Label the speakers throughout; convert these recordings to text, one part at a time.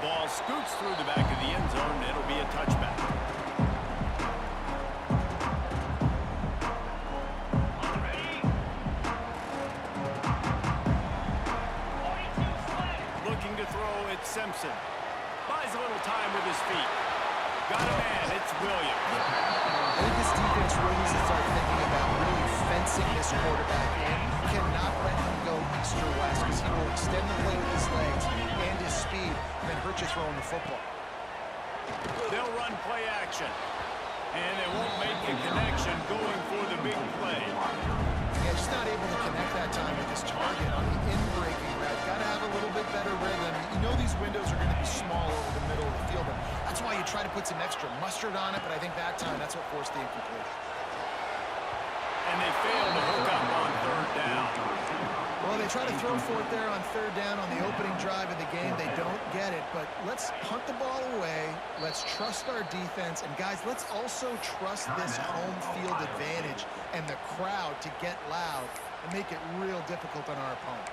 Speaker 1: ball scoots through the back of the end zone, and it'll be a touchback. Looking to throw, it's Simpson. Buys a little time with his feet. Got a man, it's Williams.
Speaker 2: I think this defense really needs to start thinking about really fencing this quarterback in. You cannot let him go east or west because he will extend the play with his legs and his speed and then hurt you throwing the football.
Speaker 1: They'll run play action. And they won't make a connection going for the big play.
Speaker 2: Yeah, just not able to connect that time with his target on the in-breaking route. Got to have a little bit better rhythm. You know these windows are going to be small over the middle of the field. And that's why you try to put some extra mustard on it, but I think that time that's what forced the incompletion.
Speaker 1: And they fail to hook up on third down.
Speaker 2: Well, they try to throw for it there on third down on the opening drive of the game. They don't get it, but let's punt the ball away. Let's trust our defense. And, guys, let's also trust this home field advantage and the crowd to get loud and make it real difficult on our opponent.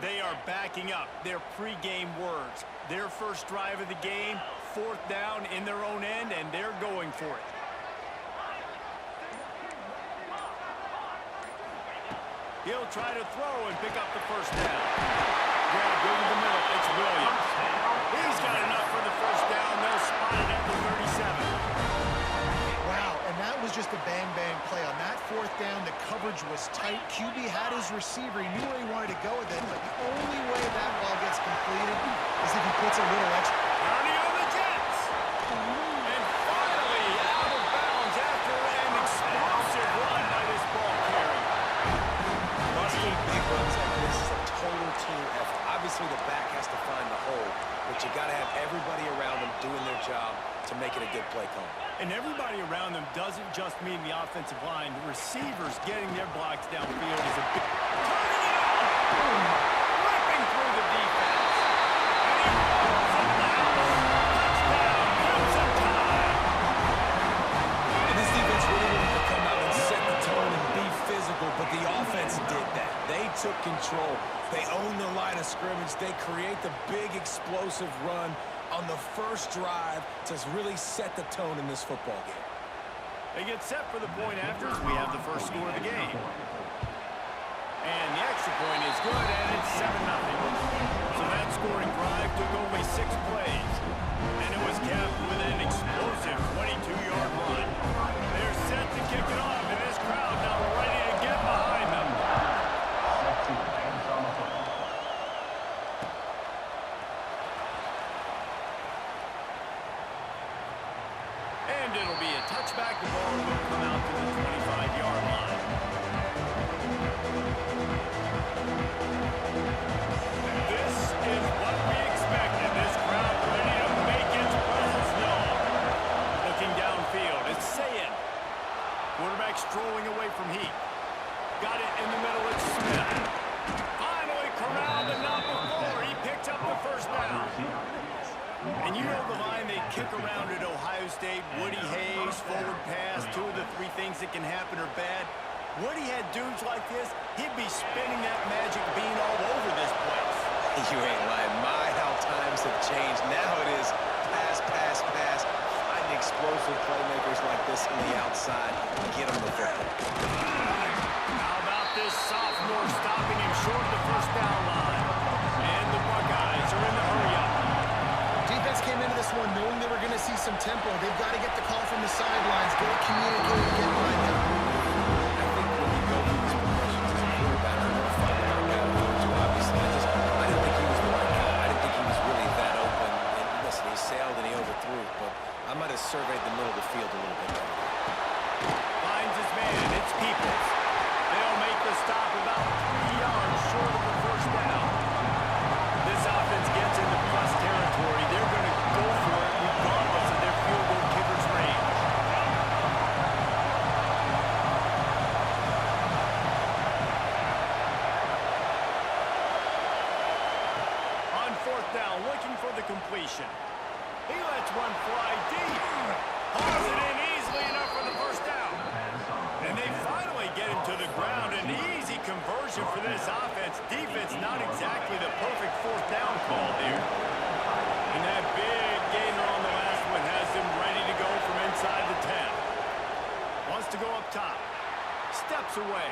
Speaker 1: They are backing up their pregame words. Their first drive of the game, fourth down in their own end, and they're going for it. He'll try to throw and pick up the first down. Grab over the middle. It's Williams. He's got enough for the first down. They'll spot it at the 37.
Speaker 2: Wow, and that was just a bang-bang play. On that fourth down, the coverage was tight. QB had his receiver. He knew where he wanted to go with it, but the only way that ball gets completed is if he puts a little extra.
Speaker 1: Turning on the Jets. And finally out of bounds after an explosive run by this ball carrier.
Speaker 3: Busting big runs like this is a total team effort. Obviously, the back has to find the hole, but you got to have everybody around them doing their job to make it a good play call.
Speaker 1: And everybody around them doesn't just mean the offensive line. The receivers getting their blocks downfield is a big... Turning it up! Ripping through the defense. And he rolls it down. Touchdown, Crimson Tide.
Speaker 3: And this defense really wanted to come out and set the tone and be physical, but the offense did that. They took control. They owned the line of scrimmage. They create the big explosive run on the first drive to really set the tone in this football game.
Speaker 1: They get set for the point after as we have the first score of the game. And the extra point is good, and it's 7-0. So that scoring drive took only 6 plays. And it was capped with an explosive 22-yard run. They're set to kick it off, and this crowd now ready to get behind them. And it'll be a touchback. The ball will come out to the 25-yard line. This is what we expected. This crowd ready to make its presence known. Looking downfield, it's Sayin. Quarterback strolling away from Heath. Got it in the middle, it's Smith. Finally corralled, and not before. He picked up the first down. And you know the line they kick around at Ohio State, Woody Hayes, forward pass, 2 of the 3 things that can happen are bad. Woody had dudes like this, he'd be spinning that magic bean all over this place.
Speaker 3: You ain't lying. My, how times have changed. Now it is pass, pass, pass. Find explosive playmakers like this on the outside and get them the football.
Speaker 1: How about this sophomore stopping him short of the first down line? And the Buckeyes are in the hurry-up.
Speaker 2: Defense came into this one knowing they were going to see some tempo. They've got to get the call from the sidelines, get it communicated, get lined up.
Speaker 3: I think when you go through these progressions as a quarterback, you're going to find out guy too. Obviously, I didn't think he was the right guy. I didn't think he was really that open. And listen, he sailed and he overthrew, but I might have surveyed the middle of the field a little bit better.
Speaker 1: Finds his man. looking for the completion. He lets one fly deep. Hauls it in easily enough for the first down. And they finally get him to the ground. An easy conversion for this offense. Defense not exactly the perfect fourth down call here. And that big gainer on the last one has him ready to go from inside the 10. Wants to go up top. Steps away.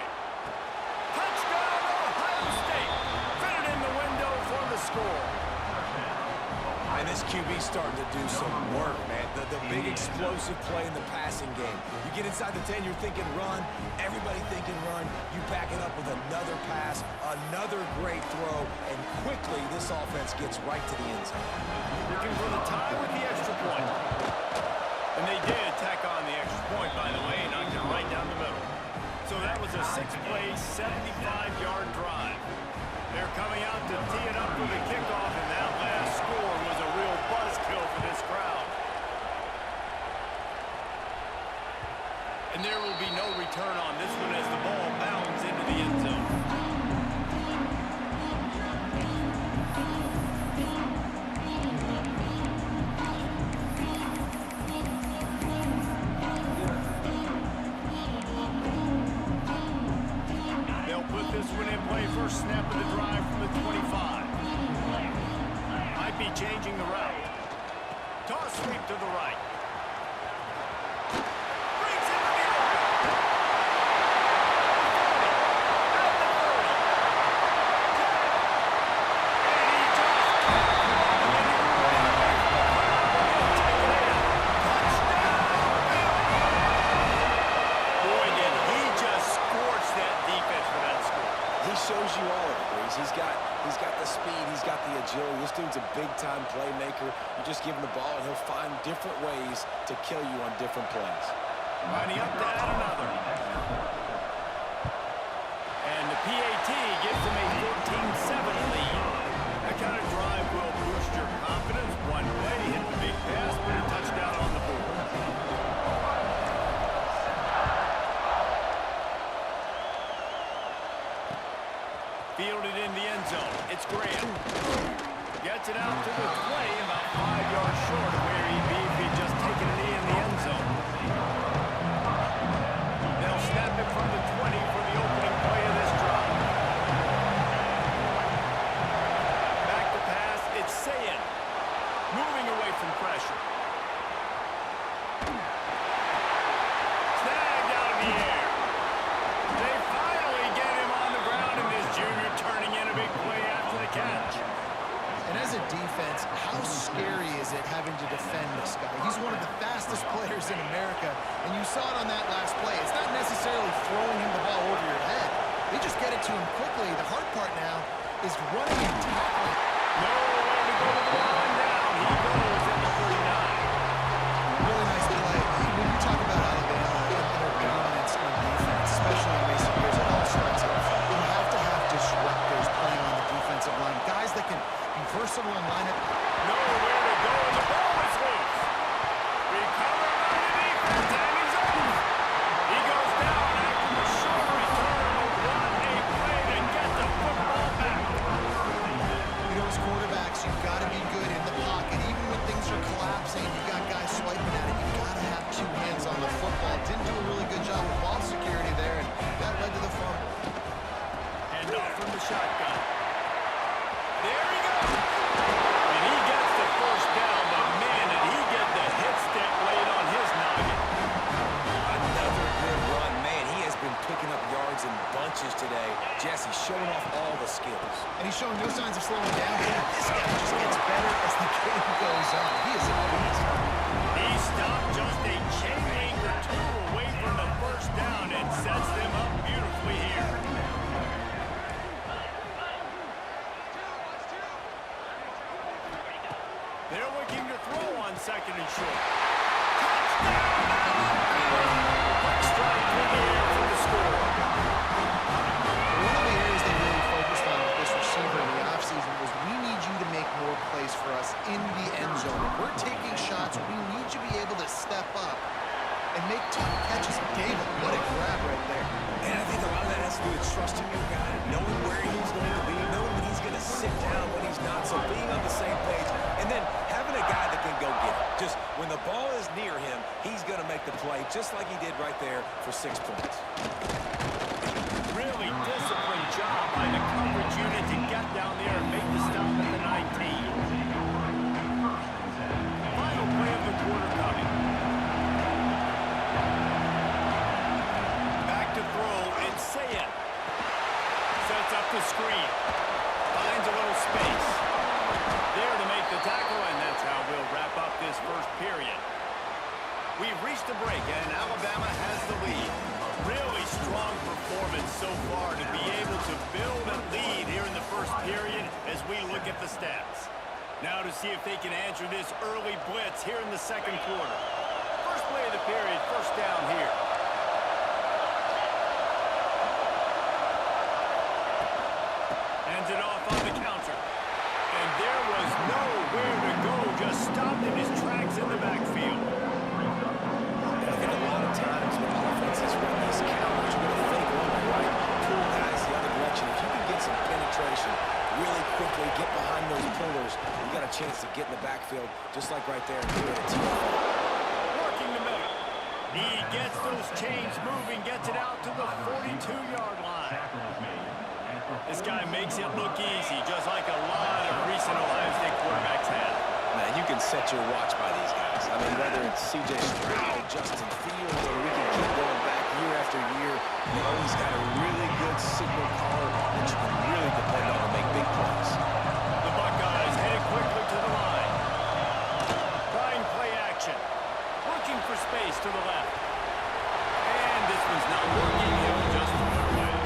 Speaker 1: Touchdown, Ohio State. Fit it in the window for the score.
Speaker 3: And this QB's starting to do some work, man. The big explosive play in the passing game. You get inside the 10, you're thinking run. Everybody thinking run. You back it up with another pass, another great throw, and quickly this offense gets right to the end zone.
Speaker 1: Looking for the tie with the extra point. And they did tack on the extra point, by the way, knocked it right down the middle. So that was a 6-play, 75-yard drive. They're coming out to tee it up for the kickoff, and that last score was a real buzzkill for this crowd. And there will be no return on this one as the ball bounds into the end zone. This one in play, first snap of the drive from the 25. Might be changing the route. Toss sweep to the right. Brings it to the open. At the 30. And he just touchdown! Boy, did he just scorch that defense for that score.
Speaker 3: He shows you all of it, Breeze. He's got the speed, he's got the agility. This dude's a big-time playmaker. You just give him the ball, and he'll find different ways to kill you on different plays.
Speaker 1: Lining up to add another. And the PAT gives them a 14-7 lead. That kind of drive will boost your confidence. One play, hit the big pass, put a touchdown on the board. Fielded in the end zone. It's Graham. Gets it out to the 20, about 5 yards short of where he'd be if he'd just taken a knee in the end zone. They'll snap it from the 20 for the opening play of this drive. Back to pass. It's Sayin. Moving away from pressure. Snagged out of the air. They finally get him on the ground, and this junior turning in a big play after the catch.
Speaker 2: And as a defense, how scary is it having to defend this guy? He's one of the fastest players in America, and you saw it on that last play. It's not necessarily throwing him the ball over your head. They just get it to him quickly. The hard part now is running and tackling.
Speaker 1: Nowhere to go to the line down. He goes at the 49.
Speaker 2: Really nice play. When you talk about Alabama and their dominance on defense, especially in recent years, it all starts off. You have to have disruptors playing on the defensive line. Guys that can be versatile and line up.
Speaker 1: Nowhere to go, and the ball is loose. Recovered by the defense, and he's off. He goes down after the short return. What a play to get the football back.
Speaker 2: You know, as quarterbacks, you've got to be good in the pocket. Even when things are collapsing, you've got guys swiping at it. You've got to have two hands on the football. Didn't do a really good job of ball security there, and that led to the fumble.
Speaker 1: Hand off from the shotgun. There he goes. And he gets the first down, but man, did he get the hit stick laid on his noggin.
Speaker 3: Another good run. Man, he has been picking up yards in bunches today. Jesse showing off all the skills.
Speaker 2: And he's showing no signs of slowing down. This guy just gets better as the game goes on. He is a beast.
Speaker 1: He stopped just a chain link or two away from the first down and sets them up beautifully here. They're looking to throw on second and short. Touchdown! Quick strike through the air for the score.
Speaker 2: One of the areas they really focused on with this receiver in the offseason was we need you to make more plays for us in the end zone. When we're taking shots, we need you to be able to step up and make tough catches. David, what a grab right there.
Speaker 3: And I think a lot of that has to do with trusting your guy, knowing where he's going to be, knowing when he's going to sit down, when he's not. So being on the same page, And then having a guy that can go get it. Just when the ball is near him, he's going to make the play just like he did right there for 6 points.
Speaker 1: Really disciplined job by the coverage unit to get down there and make the stop at the 19. Final play of the quarter coming. Back to throw, it's Sayed. Sets up the screen. Finds a little space. There to make the tackle, and that's how we'll wrap up this first period. We've reached a break, and Alabama has the lead. Really strong performance so far to be able to build a lead here in the first period as we look at the stats. Now to see if they can answer this early blitz here in the second quarter. First play of the period, first down here. Hands it off on the counter. And there was nowhere to go, just stopped in his tracks in the backfield.
Speaker 3: And I think a lot of times when offenses run these counters, you're going to fake one right, pull guys the other direction. If you can get some penetration really quickly, get behind those pullers, you got a chance to get in the backfield, just like right there here at TFL.
Speaker 1: Working the middle. He gets those chains moving, gets it out to the 42-yard line. This guy makes it look easy, just like a lot of recent Ohio State quarterbacks have.
Speaker 3: Man, you can set your watch by these guys. I mean, whether it's C.J. Stroud, Justin Fields, or we can keep going back year after year, they always got a really good signal caller that you can really depend on to make big plays.
Speaker 1: The Buckeyes headed quickly to the line. Trying play action. Looking for space to the left. And this one's not working. He'll just throw it away.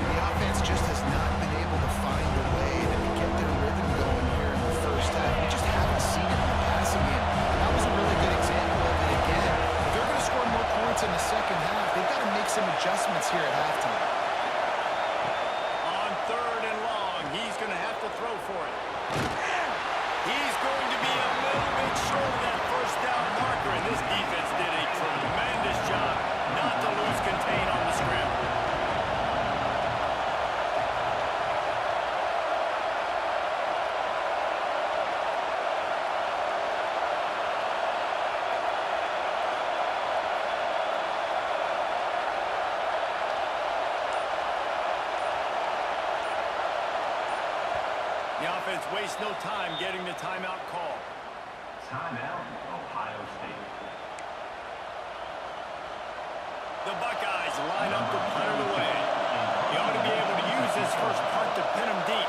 Speaker 2: The offense just has not been able to find a way to get their rhythm going here in the first half. We just haven't seen it in the passing game. That was a really good example of it again. If they're going to score more points in the second half, they've got to make some adjustments here at halftime.
Speaker 1: On third and long, he's going to have to throw for it. He's going to be a little bit short of that first down marker, and this defense did a tremendous job not to lose contain on the scramble. The offense wastes no time getting the timeout call.
Speaker 4: Timeout, Ohio State.
Speaker 1: The Buckeyes line up to punt it away. He ought to be able to use this first punt to pin him deep.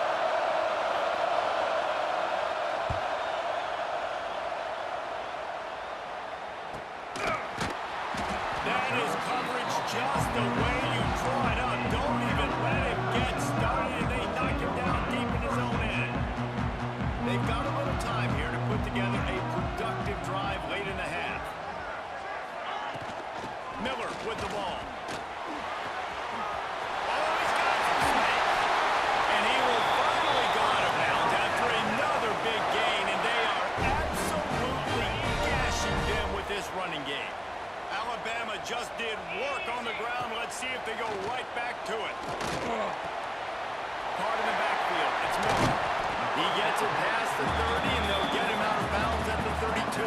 Speaker 1: That is coverage just the way you draw it up. Don't even let him get started, and they knock him down deep in his own end. They've got a little time here to put together a productive drive late in the half. Miller with the ball. Oh, he's got some space. And he will finally go out of bounds after another big gain, and they are absolutely gashing them with this running game. Alabama just did work on the ground. Let's see if they go right back to it. Part in the backfield. It's Miller. He gets it past the 30, and they'll get him out of bounds at the 32.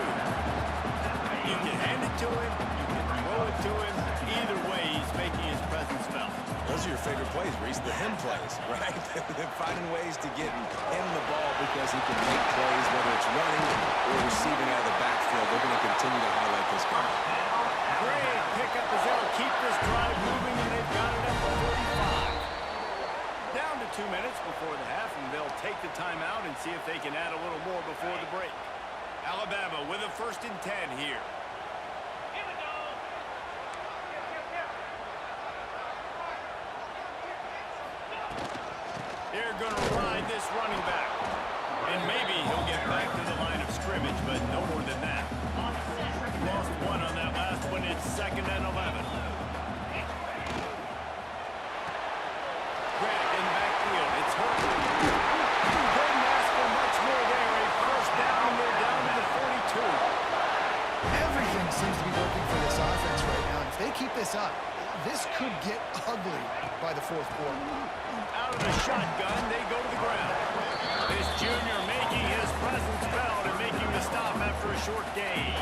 Speaker 1: You can hand it to him. You can throw it to him. Either way, he's making his presence felt.
Speaker 3: Those are your favorite plays, Reese, the him plays, right? They're finding ways to get him the ball because he can make plays, whether it's running or receiving out of the backfield. They're going to continue to highlight this guy.
Speaker 1: Great pickup as they'll keep this drive moving, and they've got it up to 45. Down to 2 minutes before the half, and they'll take the timeout and see if they can add a little more before the break. Alabama with a 1st and 10 here. They're going to ride this running back. And maybe he'll get back to the line of scrimmage, but no more than that. Lost one on that last one. It's 2nd and 11. Grant in the backfield. It's Horton. Couldn't ask for much more there. A first down. They're down to the 42.
Speaker 2: Everything seems to be working for this offense right now. If they keep this up, this could get ugly by the fourth quarter.
Speaker 1: Out of the shotgun, they go to the ground. This junior may making his presence felt and making the stop after a short gain.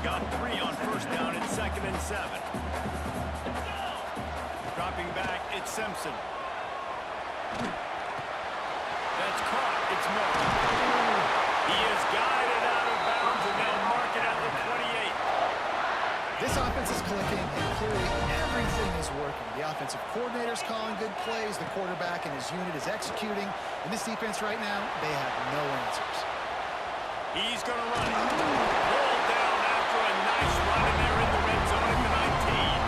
Speaker 1: Got 3 on first down and 2nd and 7. Dropping back, it's Simpson. That's caught. It's Miller. He is guided out of bounds, and they'll mark it at the 28.
Speaker 2: This offense is clicking, and clearly everything is working. The offensive coordinator's calling good plays. The quarterback and his unit is executing. And this defense right now, they have no answers.
Speaker 1: He's going to run it. Rolled down after a nice run, and they're in the red zone at the 19.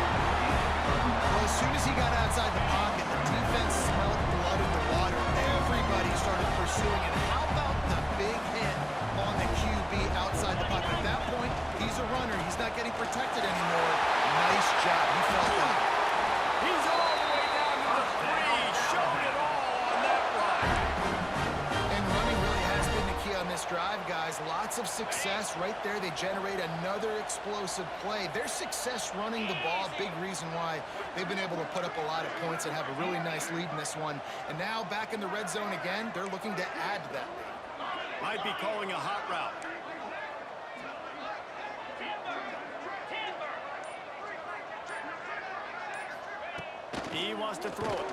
Speaker 2: Well, as soon as he got outside the pocket, the defense smelled blood in the water. Everybody started pursuing it. How about the big hit on the QB outside the pocket? At that point, he's a runner. He's not getting protected anymore. Nice job. He felt that.
Speaker 1: He's all the way down to the 3. Showed it all on that run.
Speaker 2: And running really has been the key on this drive, guys. Lots of success right there. They generate another explosive play. Their success running the ball, big reason why they've been able to put up a lot of points and have a really nice lead in this one. And now back in the red zone again, they're looking to add to that lead.
Speaker 1: Might be calling a hot route. He wants to throw it.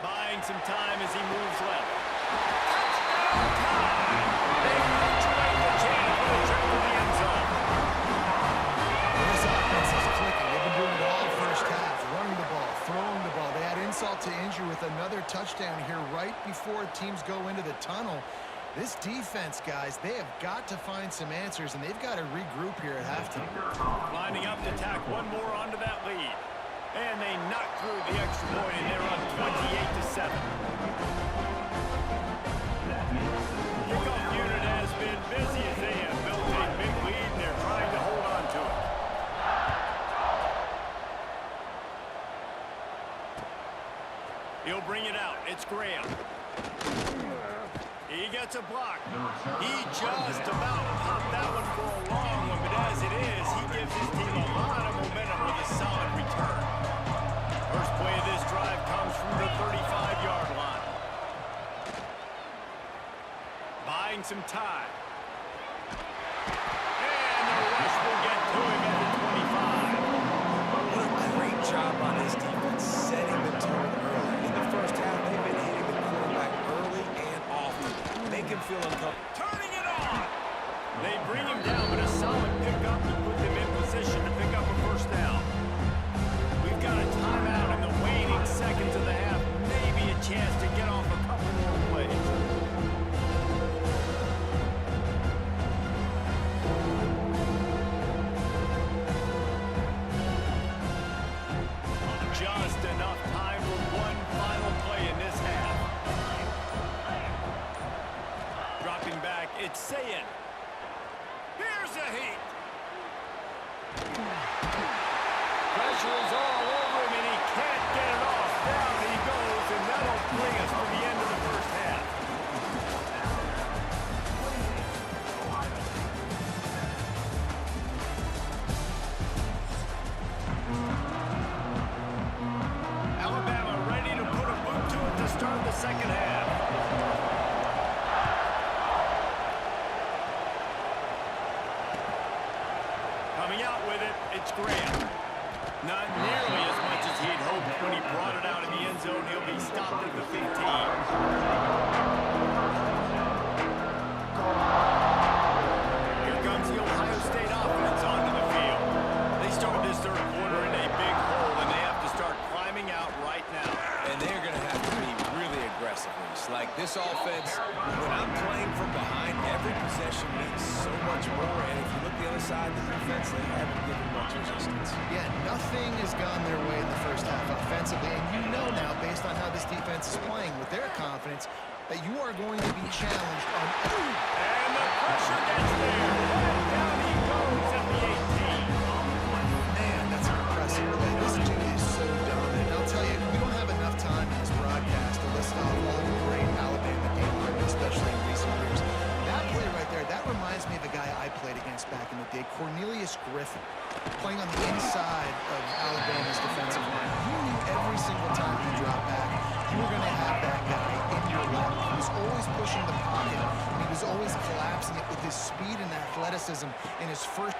Speaker 1: Buying some time as he moves left. Touchdown time! They punctuate the chain for the trip to the end zone.
Speaker 2: This offense is clicking. They've been doing it all first half. Running the ball, throwing the ball. They had insult to injury with another touchdown here right before teams go into the tunnel. This defense, guys, they have got to find some answers, and they've got to regroup here at halftime.
Speaker 1: Lining up to tack one more onto that lead. And they knock through the extra point, and they're on 28-7. Kickoff unit has been busy as they have built a big lead, and they're trying to hold on to it. He'll bring it out. It's Graham. He gets a block. He just about popped that one for a long one, but as it is, he gives his team a lot of momentum with a solid return. First play of this drive comes from the 35-yard line. Buying some time. And the rush will get to him at the 25.
Speaker 3: What a great job on his defense, setting the tone early. In the first half, they've been hitting the quarterback early and often. Make him feel uncomfortable.
Speaker 1: Turning it on! They bring him down, but a solid pickup to put them in position to pick up a first down. We've got a timeout in the waning seconds of the half. Maybe a chance to get off a couple more plays. Just enough time for one final play in this half. Dropping back, it's Sayin. Here's a heat. Pressure is all over him, and he can't get it off. Down he goes, and that'll bring us to the end of the first half. Alabama ready to put a boot to it to start the second half. Coming out with it, it's Graham. Not nearly as much as he'd hoped when he brought it out in the end zone. He'll be stopped at the 15. Here comes the Ohio State offense onto the field. They start this third quarter in a big hole, and they have to start climbing out right now.
Speaker 3: And they're going to have to be really aggressive. It's like this offense, when I'm playing from behind, every possession means so much more. And if you look the other side, the defense, they haven't given much resistance.
Speaker 2: Yeah, nothing has gone their way in the first half offensively, and you know now, based on how this defense is playing with their confidence, that you are going to be challenged on every...
Speaker 1: And the pressure gets there. And down he goes at the 18.
Speaker 2: Man, that's an impressive play. This dude is so dominant. I'll tell you, we don't have enough time in this broadcast to list off all the great Alabama game linemen, especially in recent years. That play right there, that reminds me of a guy I played against back in the day, Cornelius Griffin, playing on the inside of Alabama's defensive line. You knew every single time you dropped back, you were going to have that guy in your lap. He was always pushing the pocket, and he was always his speed and athleticism in his first